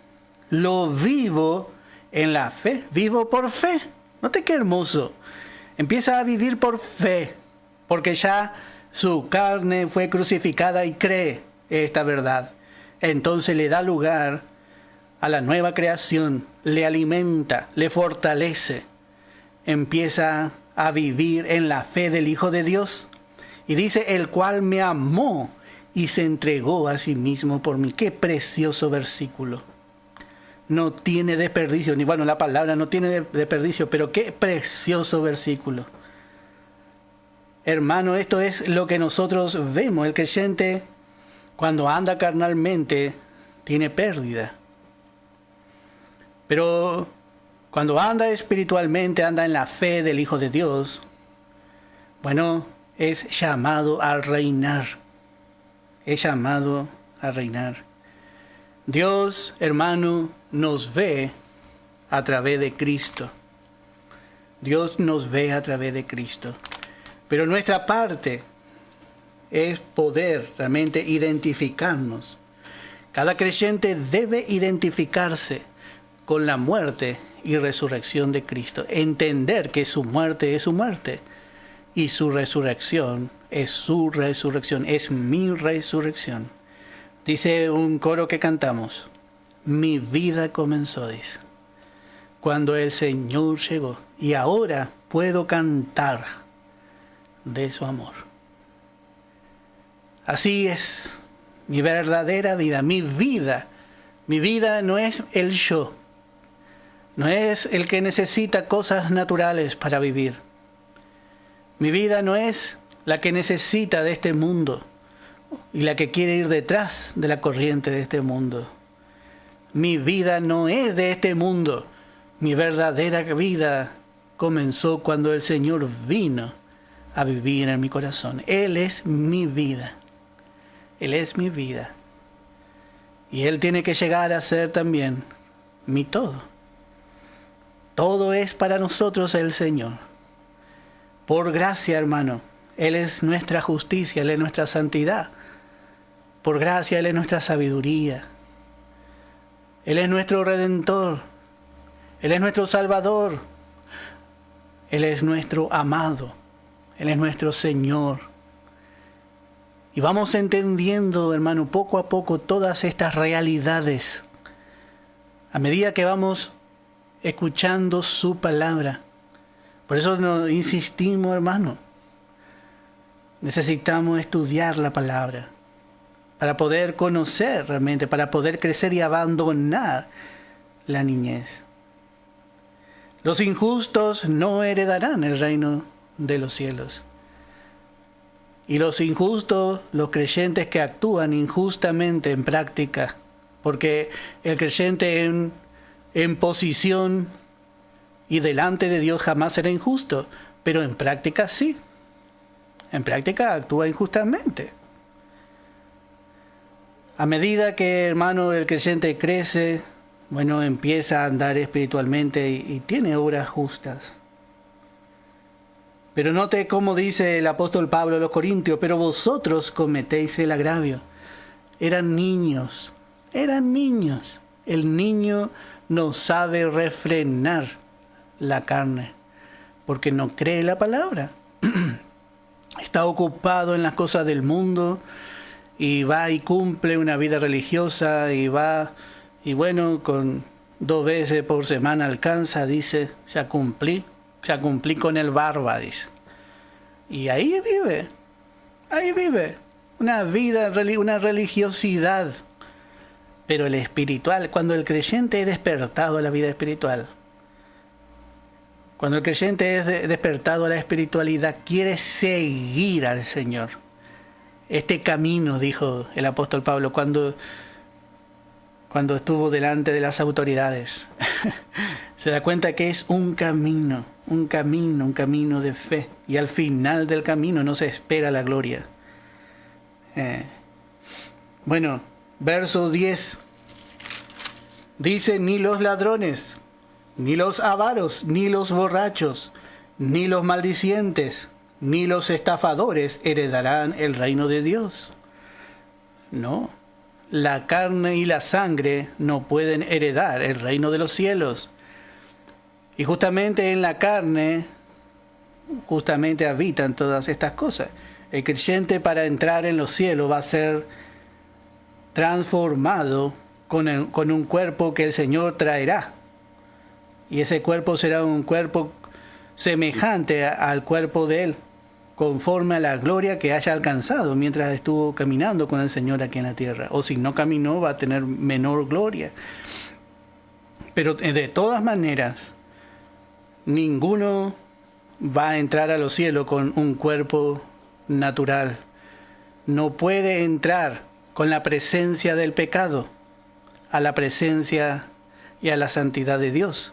lo vivo en la fe, vivo por fe. Note qué hermoso. Empieza a vivir por fe, porque ya su carne fue crucificada y cree esta verdad. Entonces le da lugar a la nueva creación, le alimenta, le fortalece. Empieza a vivir en la fe del Hijo de Dios. Y dice, el cual me amó y se entregó a sí mismo por mí. Qué precioso versículo. No tiene desperdicio, ni bueno, la palabra no tiene desperdicio, pero qué precioso versículo. Hermano, esto es lo que nosotros vemos. El creyente, cuando anda carnalmente, tiene pérdida. Pero cuando anda espiritualmente, anda en la fe del Hijo de Dios, bueno, es llamado a reinar. es llamado a reinar. Dios, hermano, nos ve a través de Cristo. Dios nos ve a través de Cristo. Pero nuestra parte es poder realmente identificarnos. Cada creyente debe identificarse con la muerte y resurrección de Cristo. Entender que su muerte es su muerte y su resurrección es su resurrección, es mi resurrección. Dice un coro que cantamos, mi vida comenzó, dice, cuando el Señor llegó, y ahora puedo cantar de su amor. Así es mi verdadera vida, mi vida. Mi vida no es el yo, no es el que necesita cosas naturales para vivir. Mi vida no es la que necesita de este mundo y la que quiere ir detrás de la corriente de este mundo. Mi vida no es de este mundo. Mi verdadera vida comenzó cuando el Señor vino a vivir en mi corazón. Él es mi vida. Él es mi vida. Y Él tiene que llegar a ser también mi todo. Todo es para nosotros el Señor. Por gracia, hermano. Él es nuestra justicia, Él es nuestra santidad. Por gracia, Él es nuestra sabiduría. Él es nuestro Redentor. Él es nuestro Salvador. Él es nuestro amado. Él es nuestro Señor. Y vamos entendiendo, hermano, poco a poco todas estas realidades. A medida que vamos escuchando su palabra. Por eso nos insistimos, hermano. Necesitamos estudiar la palabra para poder conocer realmente, para poder crecer y abandonar la niñez. Los injustos no heredarán el reino de los cielos. Y los injustos, los creyentes que actúan injustamente en práctica, porque el creyente en posición y delante de Dios jamás será injusto, pero en práctica sí. En práctica actúa injustamente. A medida que, hermano, el creyente crece, bueno, empieza a andar espiritualmente y tiene obras justas. Pero note cómo dice el apóstol Pablo a los Corintios, pero vosotros cometéis el agravio. Eran niños. El niño no sabe refrenar la carne, porque no cree la palabra. Está ocupado en las cosas del mundo y va y cumple una vida religiosa y va y bueno, con 2 veces por semana alcanza, dice, ya cumplí con el barba, dice. Y ahí vive una vida, una religiosidad. Pero el espiritual, cuando el creyente es despertado a la vida espiritual, cuando el creyente es despertado a la espiritualidad, quiere seguir al Señor. Este camino, dijo el apóstol Pablo, cuando estuvo delante de las autoridades, se da cuenta que es un camino de fe. Y al final del camino no se espera la gloria. Bueno, verso 10. Dice, ni los ladrones, ni los avaros, ni los borrachos, ni los maldicientes, ni los estafadores heredarán el reino de Dios. No, la carne y la sangre no pueden heredar el reino de los cielos. Y justamente en la carne, habitan todas estas cosas. El creyente para entrar en los cielos va a ser transformado con un cuerpo que el Señor traerá. Y ese cuerpo será un cuerpo semejante al cuerpo de Él, conforme a la gloria que haya alcanzado mientras estuvo caminando con el Señor aquí en la tierra. O si no caminó, va a tener menor gloria. Pero de todas maneras, ninguno va a entrar a los cielos con un cuerpo natural. No puede entrar con la presencia del pecado a la presencia y a la santidad de Dios.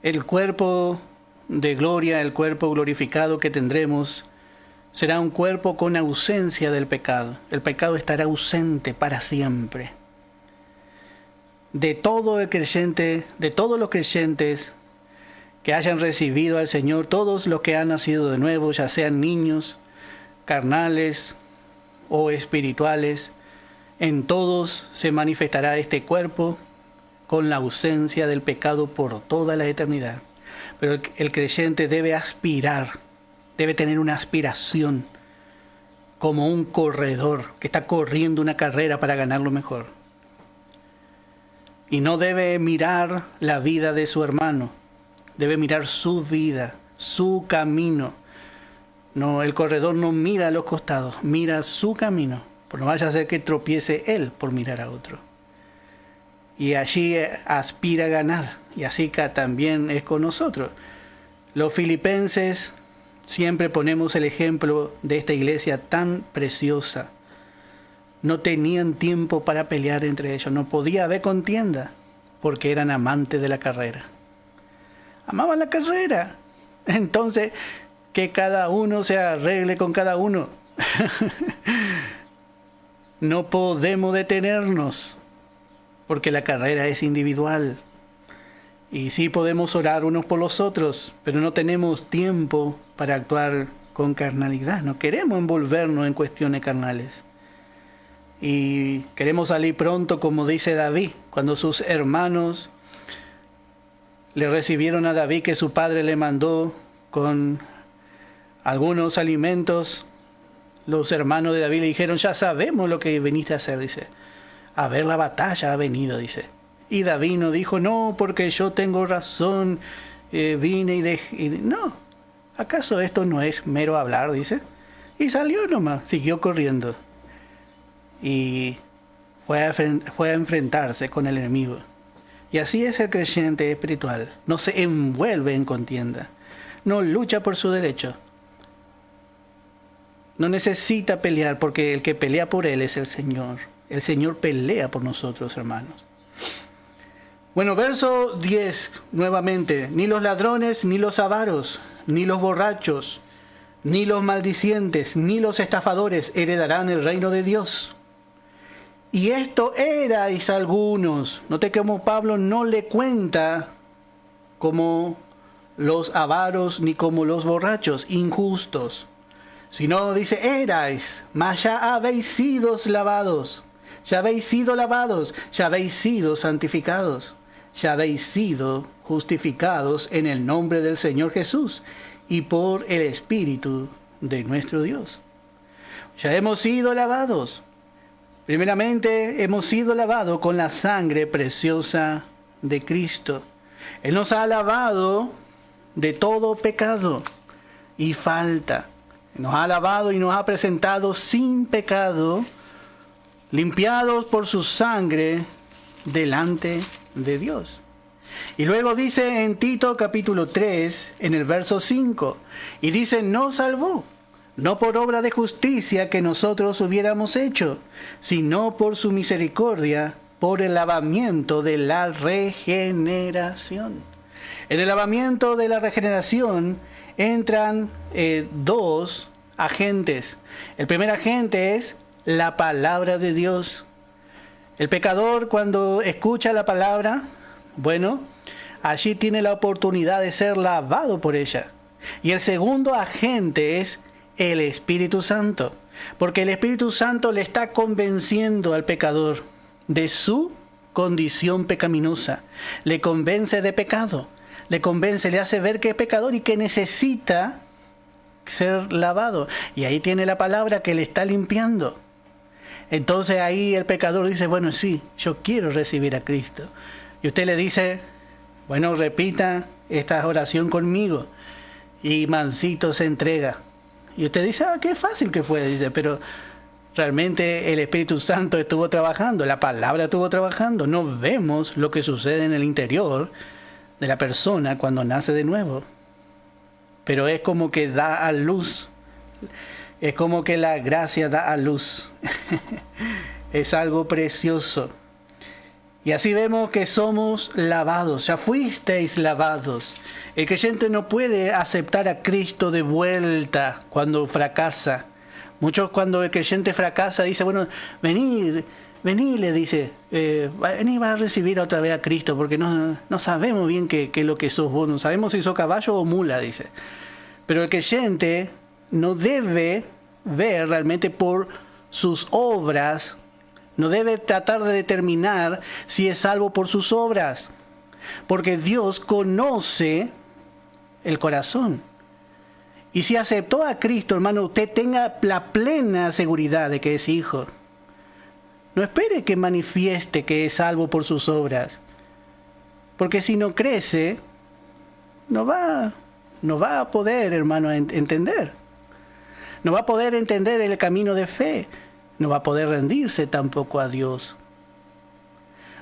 El cuerpo de gloria, el cuerpo glorificado que tendremos, será un cuerpo con ausencia del pecado. El pecado estará ausente para siempre. De todo el creyente, de todos los creyentes que hayan recibido al Señor, todos los que han nacido de nuevo, ya sean niños, carnales o espirituales, en todos se manifestará este cuerpo con la ausencia del pecado por toda la eternidad. Pero el creyente debe aspirar, debe tener una aspiración como un corredor que está corriendo una carrera para ganar lo mejor. Y no debe mirar la vida de su hermano, debe mirar su vida, su camino. No, el corredor no mira a los costados, mira su camino, por no vaya a ser que tropiece él por mirar a otro. Y allí aspira a ganar, y así que también es con nosotros. Los filipenses, siempre ponemos el ejemplo de esta iglesia tan preciosa. No tenían tiempo para pelear entre ellos, no podía haber contienda, porque eran amantes de la carrera. Amaban la carrera. Entonces, que cada uno se arregle con cada uno. No podemos detenernos, porque la carrera es individual. Y sí podemos orar unos por los otros, pero no tenemos tiempo para actuar con carnalidad. No queremos envolvernos en cuestiones carnales. Y queremos salir pronto, como dice David, cuando sus hermanos le recibieron a David, que su padre le mandó con algunos alimentos. Los hermanos de David le dijeron: ya sabemos lo que viniste a hacer, dice. A ver, la batalla ha venido, dice. Y David no dijo: no, porque yo tengo razón, vine y dejé. No, ¿acaso esto no es mero hablar? Dice. Y salió nomás, siguió corriendo. Y fue a enfrentarse con el enemigo. Y así es el creyente espiritual. No se envuelve en contienda. No lucha por su derecho. No necesita pelear, porque el que pelea por él es el Señor. El Señor pelea por nosotros, hermanos. Bueno, verso 10, nuevamente. Ni los ladrones, ni los avaros, ni los borrachos, ni los maldicientes, ni los estafadores heredarán el reino de Dios. Y esto erais algunos. Note cómo Pablo no le cuenta como los avaros ni como los borrachos, injustos. Sino dice: erais, mas ya habéis sido lavados. Ya habéis sido lavados, ya habéis sido santificados, ya habéis sido justificados en el nombre del Señor Jesús y por el Espíritu de nuestro Dios. Ya hemos sido lavados. Primeramente, hemos sido lavados con la sangre preciosa de Cristo. Él nos ha lavado de todo pecado y falta. Nos ha lavado y nos ha presentado sin pecado, limpiados por su sangre delante de Dios. Y luego dice en Tito capítulo 3, en el verso 5, y dice: nos salvó, no por obra de justicia que nosotros hubiéramos hecho, sino por su misericordia, por el lavamiento de la regeneración. En el lavamiento de la regeneración entran dos agentes. El primer agente es la palabra de Dios. El pecador, cuando escucha la palabra, bueno, allí tiene la oportunidad de ser lavado por ella. Y el segundo agente es el Espíritu Santo, porque el Espíritu Santo le está convenciendo al pecador de su condición pecaminosa. Le convence de pecado, le convence, le hace ver que es pecador y que necesita ser lavado. Y ahí tiene la palabra que le está limpiando. Entonces ahí el pecador dice: bueno, sí, yo quiero recibir a Cristo. Y usted le dice: bueno, repita esta oración conmigo. Y mansito se entrega. Y usted dice: qué fácil que fue, dice, pero realmente el Espíritu Santo estuvo trabajando, la palabra estuvo trabajando. No vemos lo que sucede en el interior de la persona cuando nace de nuevo. Pero es como que da a luz. Es como que la gracia da a luz. Es algo precioso. Y así vemos que somos lavados, ya fuisteis lavados. El creyente no puede aceptar a Cristo de vuelta cuando fracasa. Muchos cuando el creyente fracasa dice, bueno, vení, le dice, vení, va a recibir otra vez a Cristo, porque no sabemos bien qué es lo que sos vos, no sabemos si sos caballo o mula, dice. Pero el creyente no debe ver realmente por sus obras, no debe tratar de determinar si es salvo por sus obras, porque Dios conoce el corazón. Y si aceptó a Cristo, hermano, usted tenga la plena seguridad de que es hijo. No espere que manifieste que es salvo por sus obras, porque si no crece, no va a poder, hermano, entender. No va a poder entender el camino de fe. No va a poder rendirse tampoco a Dios.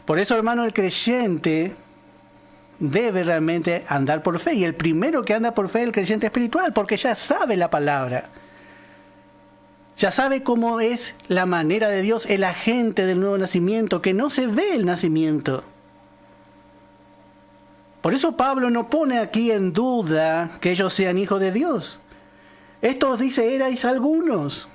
Por eso, hermano, el creyente debe realmente andar por fe. Y el primero que anda por fe es el creyente espiritual, porque ya sabe la palabra. Ya sabe cómo es la manera de Dios, el agente del nuevo nacimiento, que no se ve el nacimiento. Por eso Pablo no pone aquí en duda que ellos sean hijos de Dios. Estos dice, erais algunos,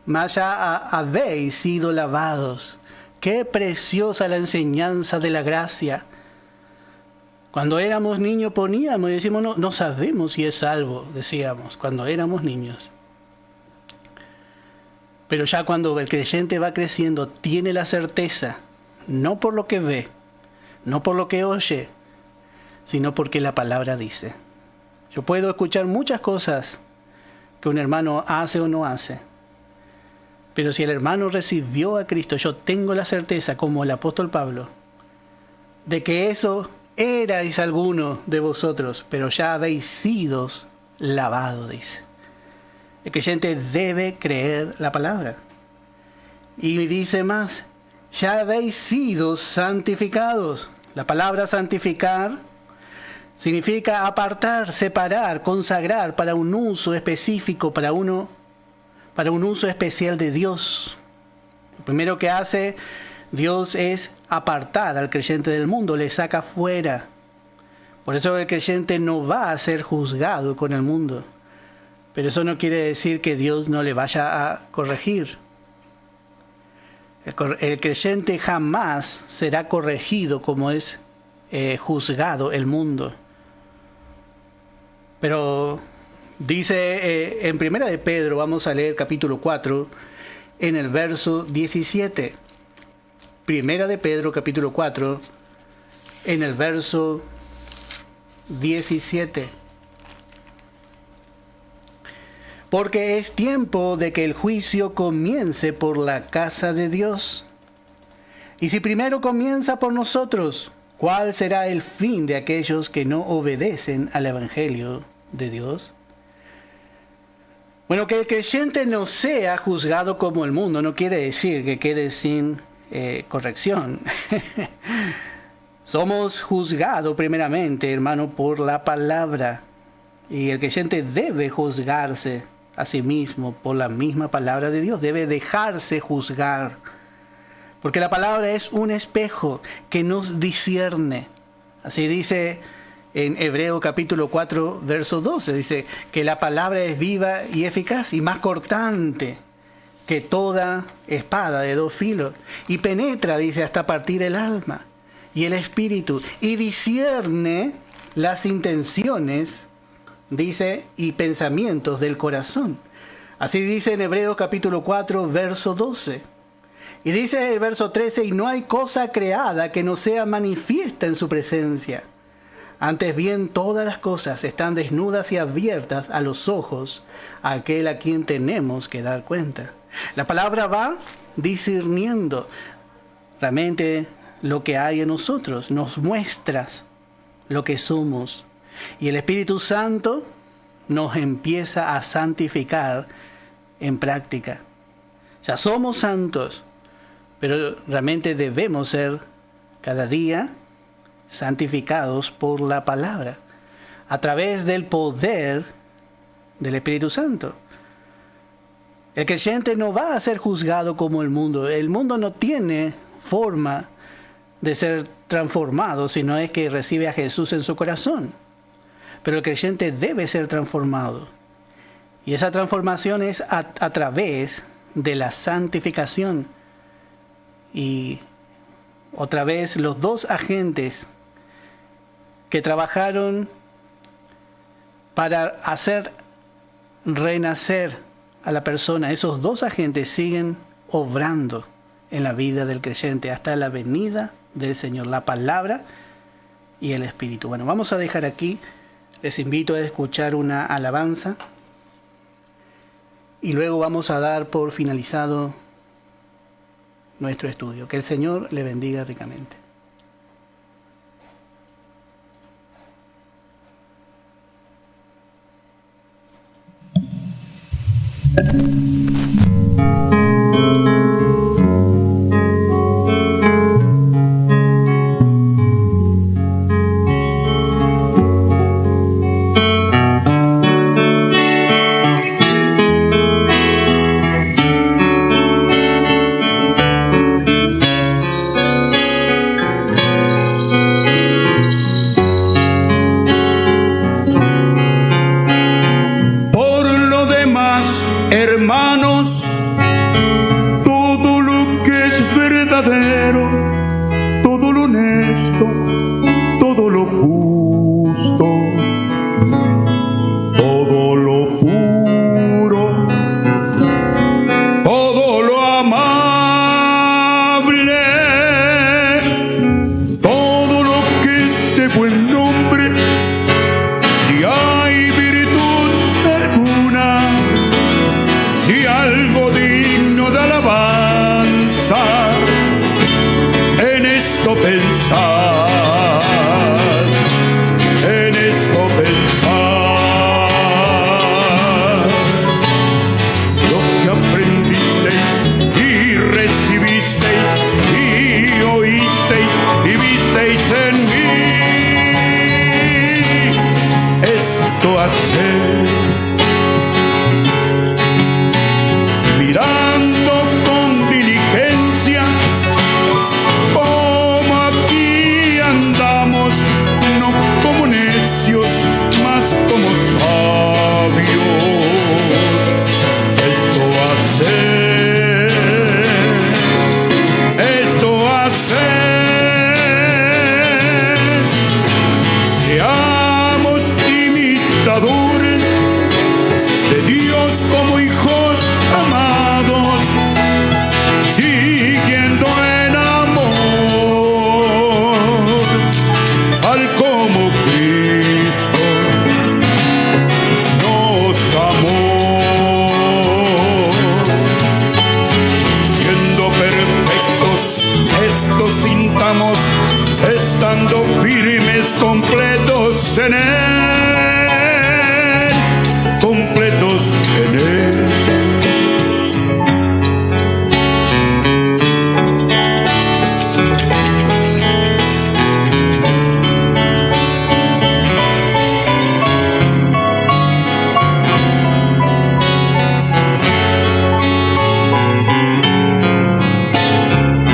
mas ya habéis sido lavados. Qué preciosa la enseñanza de la gracia. Cuando éramos niños poníamos y decimos, no sabemos si es salvo, decíamos, cuando éramos niños. Pero ya cuando el creyente va creciendo, tiene la certeza, no por lo que ve, no por lo que oye, sino porque la palabra dice. Yo puedo escuchar muchas cosas que un hermano hace o no hace, pero si el hermano recibió a Cristo, yo tengo la certeza, como el apóstol Pablo, de que eso erais algunos de vosotros, pero ya habéis sido lavados, dice. El creyente debe creer la palabra. Y dice más, ya habéis sido santificados. La palabra santificar significa apartar, separar, consagrar para un uso específico, para un uso especial de Dios. Lo primero que hace Dios es apartar al creyente del mundo, le saca fuera. Por eso el creyente no va a ser juzgado con el mundo. Pero eso no quiere decir que Dios no le vaya a corregir. El creyente jamás será corregido como es juzgado el mundo. Pero dice en Primera de Pedro, vamos a leer capítulo 4, en el verso 17. Primera de Pedro, capítulo 4, en el verso 17. Porque es tiempo de que el juicio comience por la casa de Dios. Y si primero comienza por nosotros, ¿cuál será el fin de aquellos que no obedecen al Evangelio de Dios? Bueno, que el creyente no sea juzgado como el mundo no quiere decir que quede sin corrección. Somos juzgados primeramente, hermano, por la palabra. Y el creyente debe juzgarse a sí mismo por la misma palabra de Dios. Debe dejarse juzgar. Porque la palabra es un espejo que nos discierne. Así dice en Hebreo capítulo 4, verso 12. Dice que la palabra es viva y eficaz y más cortante que toda espada de dos filos. Y penetra, dice, hasta partir el alma y el espíritu. Y discierne las intenciones, dice, y pensamientos del corazón. Así dice en Hebreos capítulo 4, verso 12. Y dice el verso 13, y no hay cosa creada que no sea manifiesta en su presencia. Antes bien, todas las cosas están desnudas y abiertas a los ojos a aquel a quien tenemos que dar cuenta. La palabra va discerniendo realmente lo que hay en nosotros, nos muestra lo que somos. Y el Espíritu Santo nos empieza a santificar en práctica. Ya somos santos, pero realmente debemos ser cada día santificados por la palabra, a través del poder del Espíritu Santo. El creyente no va a ser juzgado como el mundo. El mundo no tiene forma de ser transformado, sino es que recibe a Jesús en su corazón. Pero el creyente debe ser transformado. Y esa transformación es a través de la santificación. Y otra vez los dos agentes que trabajaron para hacer renacer a la persona, esos dos agentes siguen obrando en la vida del creyente hasta la venida del Señor, la palabra y el Espíritu. Bueno, vamos a dejar aquí. Les invito a escuchar una alabanza y luego vamos a dar por finalizado nuestro estudio. Que el Señor le bendiga ricamente. Hermanos, todo lo que es verdadero, todo lo honesto, todo lo justo, todo lo puro, todo lo amable, todo lo que es de buen nombre, si hay virtud alguna, si algo digno de alabanza, en esto pensar, en esto pensar. Lo que aprendisteis y recibisteis y oísteis y visteis en mí, esto haced, mirando con diligencia, como aquí andamos, no como necios, mas como sabios. Esto hacer, seamos imitadores de Dios como hijos amados, siguiendo en amor al como Cristo nos amó. Siendo perfectos, esto sintamos, estando firmes, completos en Él, completos en Él.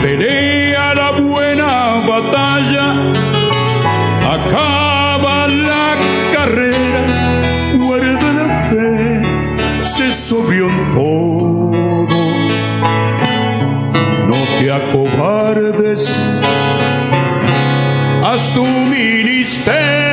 Pelea la buena batalla, acaba la carrera, guarda la fe, sé sobrio en todo, no te acobardes, haz tu ministerio